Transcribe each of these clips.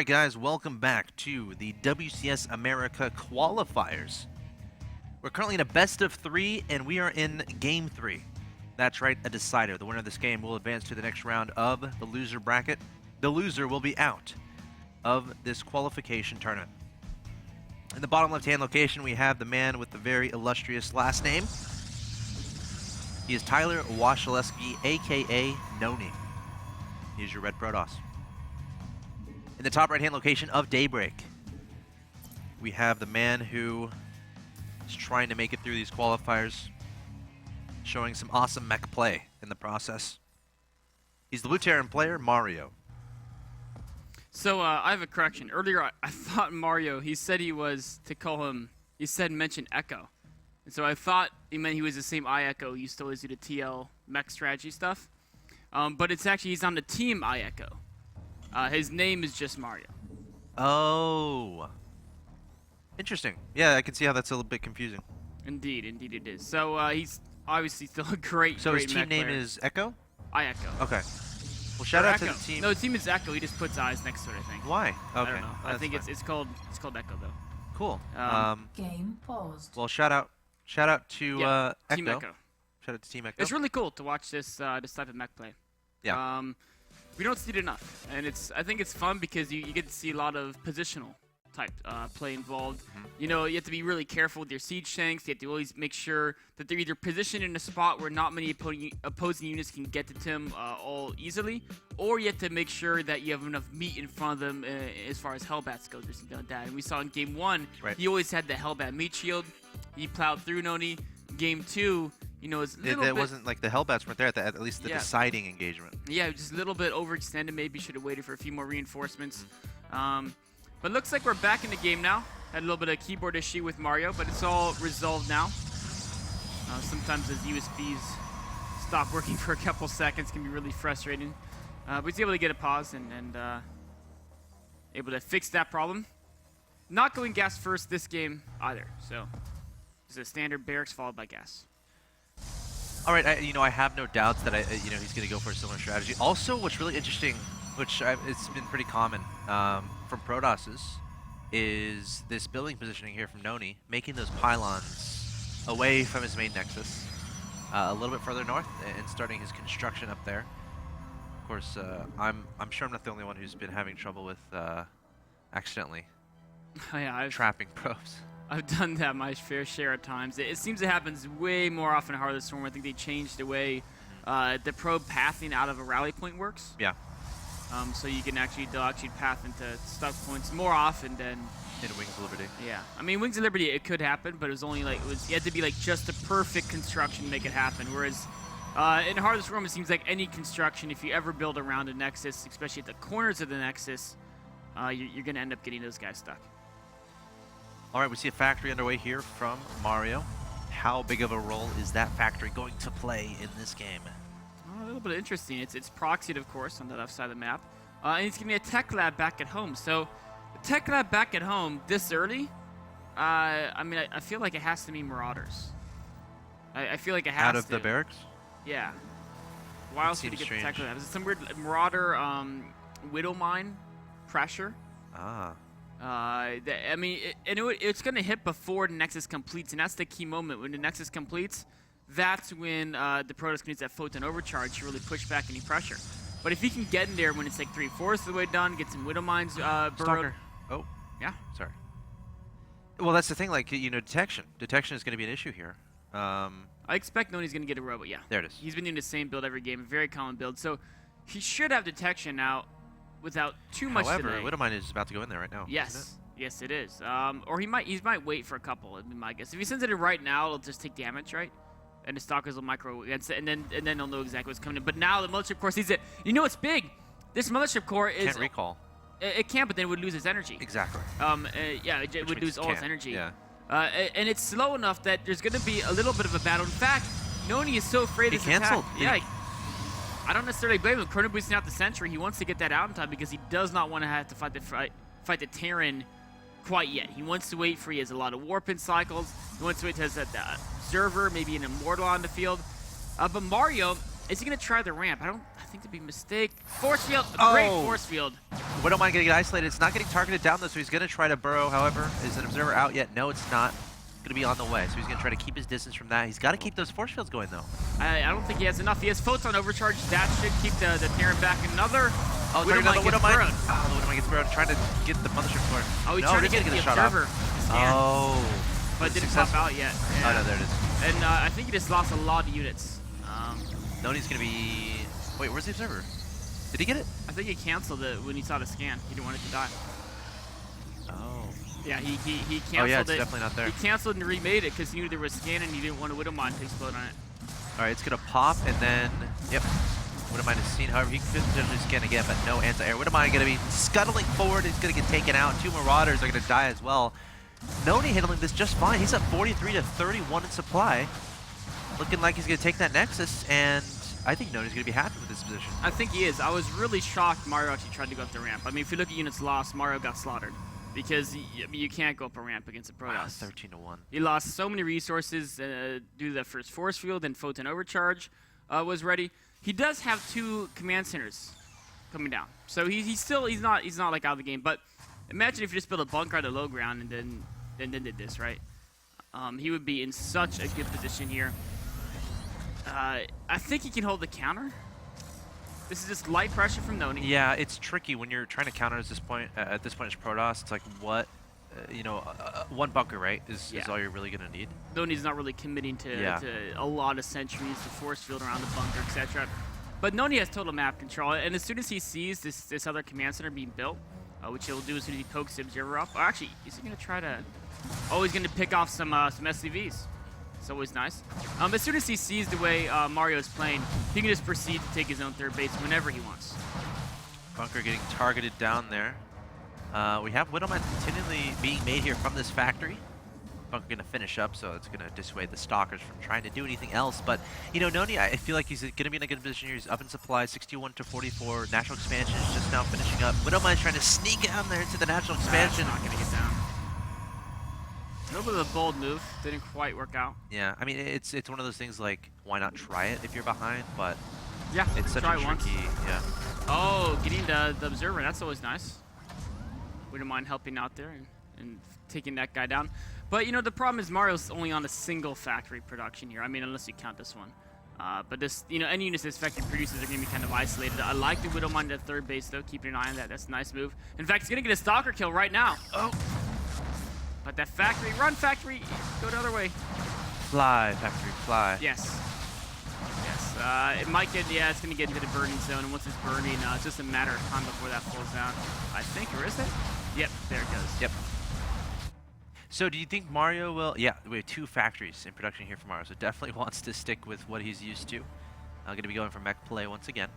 Alright guys, welcome back to the WCS America qualifiers. We're currently in a best of 3 and we are in game 3. That's right, a decider. The winner of this game will advance to the next round of the loser bracket. The loser will be out of this qualification tournament. In the bottom left hand location we have the man with the very illustrious last name. He is Tyler Washaleski, aka Nony. He's your red Protoss. In the top right-hand location of Daybreak, we have the man who is trying to make it through these qualifiers, showing some awesome mech play in the process. He's the Blue Terran player, Mario. So I have a correction. Earlier I thought Mario, he said he was, to call him, he said mention Echo. And so I thought he meant he was the same iEcho he used to always do the TL mech strategy stuff. But it's actually, he's on the team iEcho. His name is just Mario. Oh. Interesting. Yeah, I can see how that's a little bit confusing. Indeed it is. So he's obviously still a great So his team mech name player. is Echo? iEcho. Okay. Well, shout out to Echo. the team. No, the team is Echo. He just puts eyes next to it, I think. Why? Okay. I don't know. I think fine. it's called Echo though. Cool. Game paused. Well, shout out to Yeah, Echo. Team Echo. Shout out to Team Echo. It's really cool to watch this this type of mech play. Yeah. We don't see it enough, and I think it's fun because you get to see a lot of positional type play involved. You know, you have to be really careful with your siege tanks. You have to always make sure that they're either positioned in a spot where not many opposing units can get to them all easily, or you have to make sure that you have enough meat in front of them as far as Hellbats goes or something like that. And we saw in Game 1, Right. he always had the Hellbat meat shield. He plowed through Nony. Game 2, you know, it's a little It bit... wasn't like the Hellbats weren't there at least the Yeah. deciding engagement. Yeah, just a little bit overextended. Maybe should have waited for a few more reinforcements. But looks like we're back in the game now. Had a little bit of keyboard issue with Mario, but it's all resolved now. Sometimes those USBs stop working for a couple seconds, can be really frustrating. But he's able to get a pause and able to fix that problem. Not going gas first this game either, so it's a standard barracks followed by gas. All right, I have no doubts that he's going to go for a similar strategy. Also, what's really interesting, which it's been pretty common from Protosses, is this building positioning here from Nony, making those pylons away from his main nexus, a little bit further north, and starting his construction up there. Of course, I'm sure I'm not the only one who's been having trouble with accidentally trapping probes. I've done that my fair share of times. It seems it happens way more often in Heart of the Storm. I think they changed the way the probe pathing out of a rally point works. Yeah. So you can they'll actually path into stuck points more often than In Wings of Liberty. Yeah. I mean, Wings of Liberty, it could happen, but it was only like you had to be like just the perfect construction to make it happen. Whereas in Heart of the Storm, it seems like any construction, if you ever build around a nexus, especially at the corners of the nexus, you're going to end up getting those guys stuck. All right, we see a factory underway here from Mario. How big of a role is that factory going to play in this game? A little bit interesting. It's proxied, of course, on the left side of the map. And it's going to be a tech lab back at home. So, a tech lab back at home this early, I mean, I feel like it has to be Marauders. I feel like it has to. Out of the barracks? Yeah. Why else would you get the tech lab? Is it some weird Marauder Widow Mine pressure? Ah. I mean, it's going to hit before the Nexus completes, and that's the key moment. When the Nexus completes, that's when the Protoss can use that Photon Overcharge to really push back any pressure. But if he can get in there when it's like 3/4 of the way done, get some Widow Mines burrowed. Stalker. Oh. Yeah. Sorry. Well, that's the thing, like, detection. Detection is going to be an issue here. I expect Nony's going to get a robot, yeah. There it is. He's been doing the same build every game, a very common build. So he should have detection now without too much delay. However, Widowmine is about to go in there right now. Yes. Yes, it is. Or he might wait for a couple, would be my guess. If he sends it in right now, it'll just take damage, right? And the Stalkers will micro against it, and then they'll know exactly what's coming in. But now the Mothership Core sees it. You know what's big? This Mothership Core is... Can't recall. It can't, but then it would lose its energy. Exactly. Yeah, it would lose all its energy. Yeah. And it's slow enough that there's going to be a little bit of a battle. In fact, Nony is so afraid of this canceled. attack. Yeah, I don't necessarily blame him. Chrono boosting out the Sentry. He wants to get that out in time because he does not want to have to fight the Terran quite yet. He wants to wait for he has a lot of warp in cycles. He wants to wait till he has that Observer, maybe an Immortal on the field. But Mario, Is he gonna try the ramp? I think it'd be a mistake. Force field, a great force field. Widowmine gonna get isolated. It's not getting targeted down though, so he's gonna try to burrow. However, is an observer out yet? No, it's not. Gonna be on the way, so he's gonna try to keep his distance from that. He's got to keep those force fields going though. I don't think he has enough. He has photon overcharge. That should keep the Terran back. Another. Oh, Widowmine gets burrowed. Oh, the Widowmine gets burrowed, trying to get the mothership for it. Oh, he's no, trying to get gonna the shot off. observer. Scan, Oh. but it didn't pop out yet. Oh Yeah. no, there it is. And I think he just lost a lot of units. Nony's gonna be. Wait, where's the observer? Did he get it? I think he canceled it when he saw the scan. He didn't want it to die. Oh. Yeah, he canceled Oh yeah, it's it. definitely not there. He canceled and remade it because he knew there was scan and he didn't want a Widowmine to explode on it. All right, it's gonna pop and then, yep. Widowmine is seen. However, he could potentially scan again, but no anti-air. Widowmine gonna be scuttling forward. He's gonna get taken out. 2 Marauders are gonna die as well. Nony handling this just fine. He's up 43 to 31 in supply. Looking like he's gonna take that Nexus, and I think Nony's gonna be happy with this position. I think he is. I was really shocked Mario actually tried to go up the ramp. I mean, if you look at units lost, Mario got slaughtered. Because you can't go up a ramp against a Protoss. 13 to 1. He lost so many resources due to the first force field, and photon overcharge was ready. He does have 2 command centers coming down, so he's not like out of the game. But imagine if you just built a bunker at the low ground and then did this, right? He would be in such a good position here. I think he can hold the counter. This is just light pressure from Nony. Yeah, it's tricky when you're trying to counter at this point. At this point, it's Protoss. It's like what, one bunker, right? Is all you're really gonna need. Nony's not really committing to a lot of sentries, the force field around the bunker, etc. But Nony has total map control, and as soon as he sees this other command center being built, which he'll do as soon as he pokes the observer up. Or actually, is he gonna try to? Oh, he's gonna pick off some SCVs. It's always nice. As soon as he sees the way Mario's playing, he can just proceed to take his own third base whenever he wants. Bunker getting targeted down there. We have Widowmine continually being made here from this factory. Bunker gonna finish up, so it's gonna dissuade the Stalkers from trying to do anything else. But Nony, I feel like he's gonna be in a good position here. He's up in supply, 61 to 44. Natural expansion is just now finishing up. Widowmine's trying to sneak down there into the natural expansion. Not gonna get down. A little bit of a bold move. Didn't quite work out. Yeah, I mean, it's one of those things like, why not try it if you're behind? But yeah, it's such try a tricky, yeah. Oh, getting the observer, that's always nice. Wouldn't mind helping out there and taking that guy down. But, the problem is Mario's only on a single factory production here. I mean, unless you count this one. But this, any units this factory produces are going to be kind of isolated. I like the Widowmine at third base, though. Keeping an eye on that. That's a nice move. In fact, he's going to get a Stalker kill right now. Oh. But that factory, run factory, go the other way. Fly, factory, fly. Yes. It might get, it's going to get into the burning zone. And once it's burning, it's just a matter of time before that falls down. I think, or is it? Yep, there it goes. Yep. So do you think Mario will... Yeah, we have 2 factories in production here for Mario, so definitely wants to stick with what he's used to. Going to be going for mech play once again.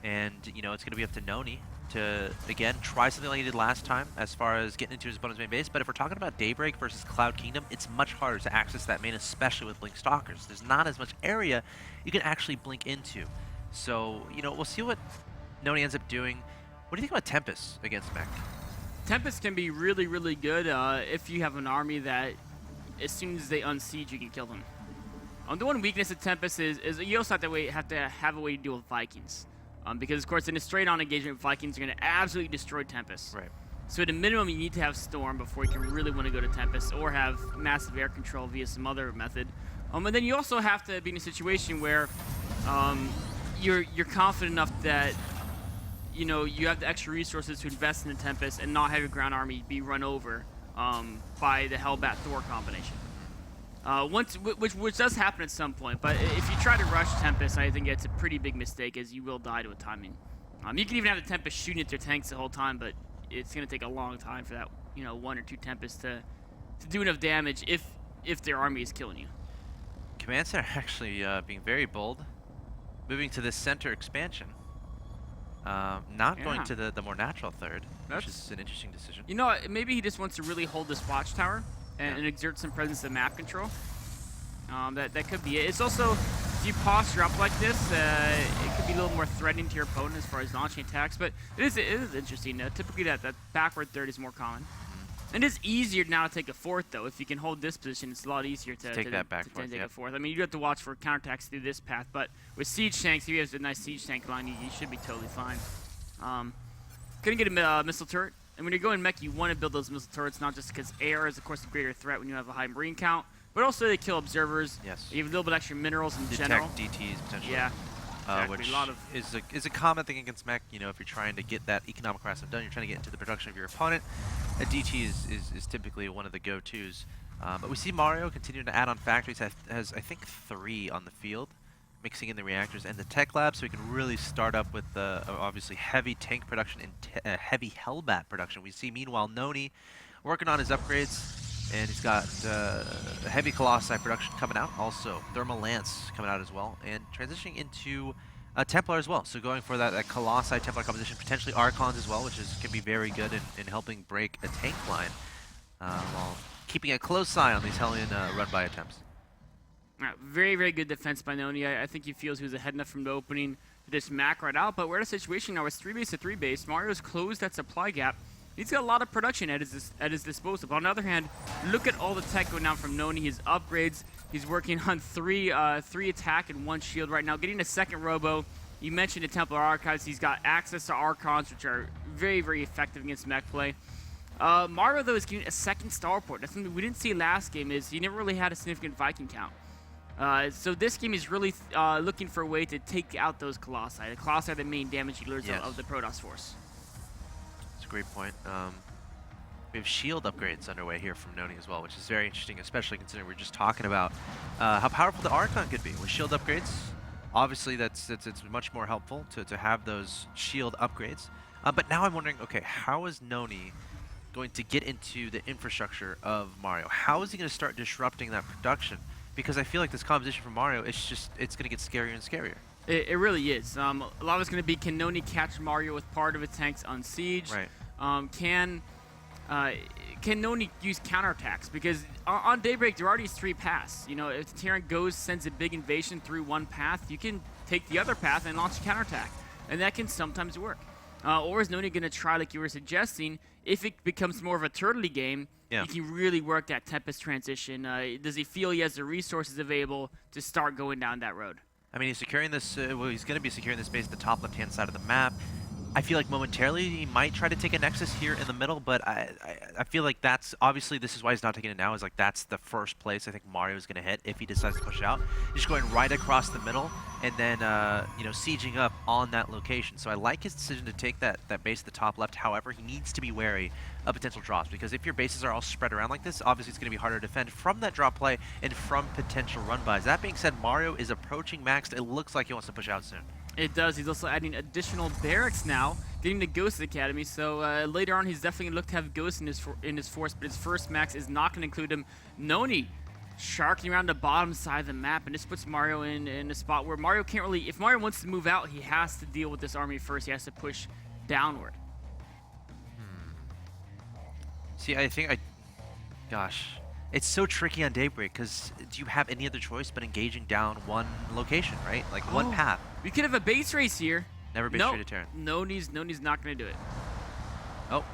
And, it's going to be up to Nony to, again, try something like he did last time as far as getting into his opponent's main base. But if we're talking about Daybreak versus Cloud Kingdom, it's much harder to access that main, especially with Blink Stalkers. There's not as much area you can actually blink into. So, we'll see what Nony ends up doing. What do you think about Tempest against mech? Tempest can be really, really good if you have an army that, as soon as they unsiege, you can kill them. The one weakness of Tempest is you also have to have a way to deal with Vikings. Because, of course, in a straight-on engagement, Vikings are going to absolutely destroy Tempest. Right. So at a minimum, you need to have Storm before you can really want to go to Tempest, or have massive air control via some other method. And then you also have to be in a situation where you're confident enough that you have the extra resources to invest in the Tempest and not have your ground army be run over by the Hellbat Thor combination. Which does happen at some point, but if you try to rush Tempest, I think it's a pretty big mistake, as you will die to a timing. You can even have the Tempest shooting at their tanks the whole time, but it's going to take a long time for that 1 or 2 Tempests to do enough damage if their army is killing you. Command Center actually being very bold, moving to the center expansion. Not going to the more natural third, which is an interesting decision. Maybe he just wants to really hold this watchtower and exert some presence of map control. That could be it. It's also, if you posture up like this, it could be a little more threatening to your opponent as far as launching attacks, but it is interesting. Typically that backward third is more common. It is easier now to take a fourth, though. If you can hold this position, it's a lot easier to take that back forth, take a fourth. I mean, you have to watch for counterattacks through this path, but with siege tanks, if he has a nice siege tank line, you should be totally fine. Couldn't get a missile turret. And when you're going mech, you want to build those missile turrets, not just because AR is, of course, a greater threat when you have a high marine count, but also they kill observers. Yes. You have a little bit extra minerals in Detect general. DTs potentially. Yeah. Exactly. Which a lot of is a common thing against mech. You know, if you're trying to get that economic harassment done, you're trying to get into the production of your opponent. A DT is typically one of the go-tos. But we see Mario continuing to add on factories. Has I think 3 on the field, mixing in the reactors and the tech lab, so we can really start up with obviously heavy tank production and heavy Hellbat production. We see meanwhile Nony working on his upgrades, and he's got heavy Colossi production coming out, also Thermal Lance coming out as well, and transitioning into Templar as well. So going for that Colossi Templar composition, potentially Archons as well, which can be very good in helping break a tank line, while keeping a close eye on these Hellion run-by attempts. Very, very good defense by Nony. I think he feels he was ahead enough from the opening to just mac right out, but we're in a situation now where it's 3 base to 3 base. Mario's closed that supply gap. He's got a lot of production at his disposal. But on the other hand, look at all the tech going down from Nony, his upgrades. He's working on three attack and 1 shield right now, getting a second robo. You mentioned the Templar Archives. He's got access to Archons, which are very, very effective against mech play. Mario, though, is getting a second starport. That's something we didn't see last game, is he never really had a significant Viking count. So this game is really looking for a way to take out those Colossi. The Colossi are the main damage dealers of the Protoss force. That's a great point. We have shield upgrades underway here from Nony as well, which is very interesting, especially considering we're just talking about how powerful the Archon could be with shield upgrades. Obviously, it's much more helpful to have those shield upgrades. But now I'm wondering, okay, how is Nony going to get into the infrastructure of Mario? How is he going to start disrupting that production? Because I feel like this composition from Mario, it's going to get scarier and scarier. It really is. A lot of it's going to be, can Nony catch Mario with part of his tanks on siege? Right. Can Nony use counterattacks? Because on Daybreak, there are these 3 paths. You know, if the Terran sends a big invasion through one path, you can take the other path and launch a counterattack. And that can sometimes work. Or is Nony going to try, like you were suggesting, if it becomes more of a turtley game, he can really work that Tempest transition? Does he feel he has the resources available to start going down that road? I mean, he's securing this, well, he's going to be securing this base at the top left-hand side of the map. I feel like momentarily he might try to take a Nexus here in the middle, but I feel like that's, obviously this is why he's not taking it now, is like that's the first place I think Mario is going to hit if he decides to push out. He's just going right across the middle and then, you know, sieging up on that location. So I like his decision to take that base at the top left. However, he needs to be wary of potential drops, because if your bases are all spread around like this, obviously it's going to be harder to defend from that drop play and from potential run-bys. That being said, Mario is approaching maxed. It looks like he wants to push out soon. It does. He's also adding additional barracks now, getting the Ghost Academy. So later on, he's definitely going to look to have Ghost in his force, but his first max is not going to include him. Nony sharking around the bottom side of the map, and this puts Mario in a spot where Mario can't really, if Mario wants to move out, he has to deal with this army first. He has to push downward. See, gosh, it's so tricky on Daybreak, because do you have any other choice but engaging down one location, right? Like one path. We could have a base race here. Never base race to Terran. Nony's not going to do it. Oh,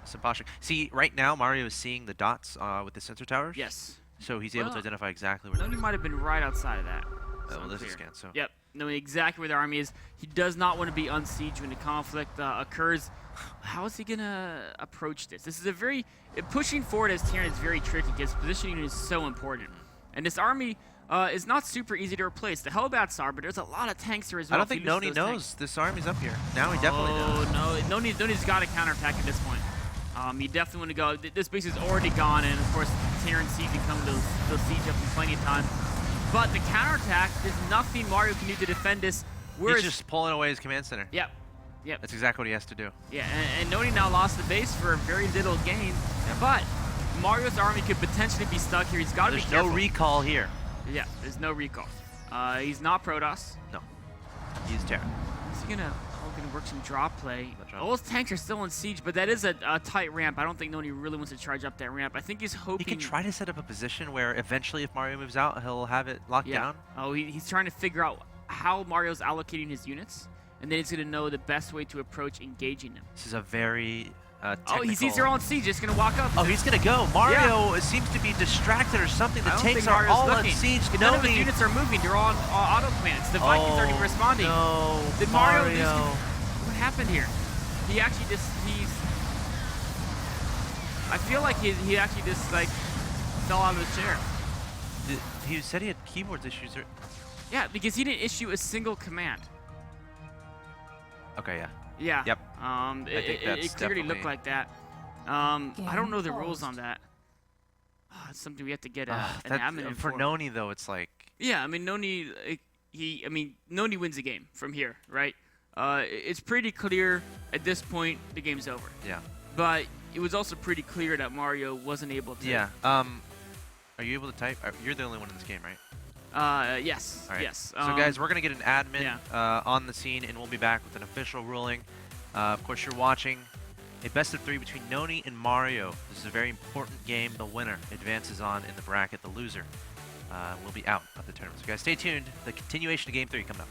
some posture. See, right now Mario is seeing the dots with the sensor towers. Yes. So he's able to identify exactly where. Nony might have been right outside of that. Oh, well, this is scan. So. Yep, knowing exactly where the army is. He does not want to be unsieged when the conflict occurs. How is he gonna approach this? This is a very pushing forward as Terran is very tricky because positioning is so important. And this army is not super easy to replace. The Hellbats are, but there's a lot of tanks there as well. I don't think Nony knows this army's up here. Now he definitely knows. Oh no, Nony's got to counterattack at this point. You definitely want to go. This base is already gone, and of course Terran siege can come. They'll siege up in plenty of time. But the counterattack, there's nothing Mario can do to defend this. He's just pulling away his command center. Yep. That's exactly what he has to do. Yeah, and Nony now lost the base for a very little gain. Yep. But Mario's army could potentially be stuck here. He's got to be careful. There's no recall here. Yeah, there's no recall. He's not Protoss. No. He's Terran. Is he gonna work some drop play? All those tanks are still in siege, but that is a tight ramp. I don't think Nony really wants to charge up that ramp. I think he's hoping... He can try to set up a position where eventually if Mario moves out, he'll have it locked down. Oh, he's trying to figure out how Mario's allocating his units, and then he's going to know the best way to approach engaging them. This is a very Oh, he sees her on siege. Just gonna walk up. Oh, he's gonna go. Mario seems to be distracted or something. The I don't tanks think are Mario's all looking. on siege. None of his Nony. units are moving. They're all on auto plans. The Vikings aren't even responding. No, Did Mario lose? What happened here? He actually just I feel like he actually just like fell out of his chair. He said he had keyboard issues. Or... Yeah, because he didn't issue a single command. Okay, yeah. Yeah. Yep. It clearly looked like that. I don't know the rules on that. It's something we have to get an admin in for Nony though. It's like. Yeah, I mean Nony. Nony wins the game from here, right? It's pretty clear at this point the game's over. Yeah. But it was also pretty clear that Mario wasn't able to. Yeah. Are you able to type? You're the only one in this game, right? Yes. All right. Yes. So guys, we're gonna get an admin on the scene, and we'll be back with an official ruling. Of course, you're watching a best of 3 between Nony and Mario. This is a very important game. The winner advances on in the bracket. The loser will be out of the tournament. So guys, stay tuned. The continuation of Game 3 coming up.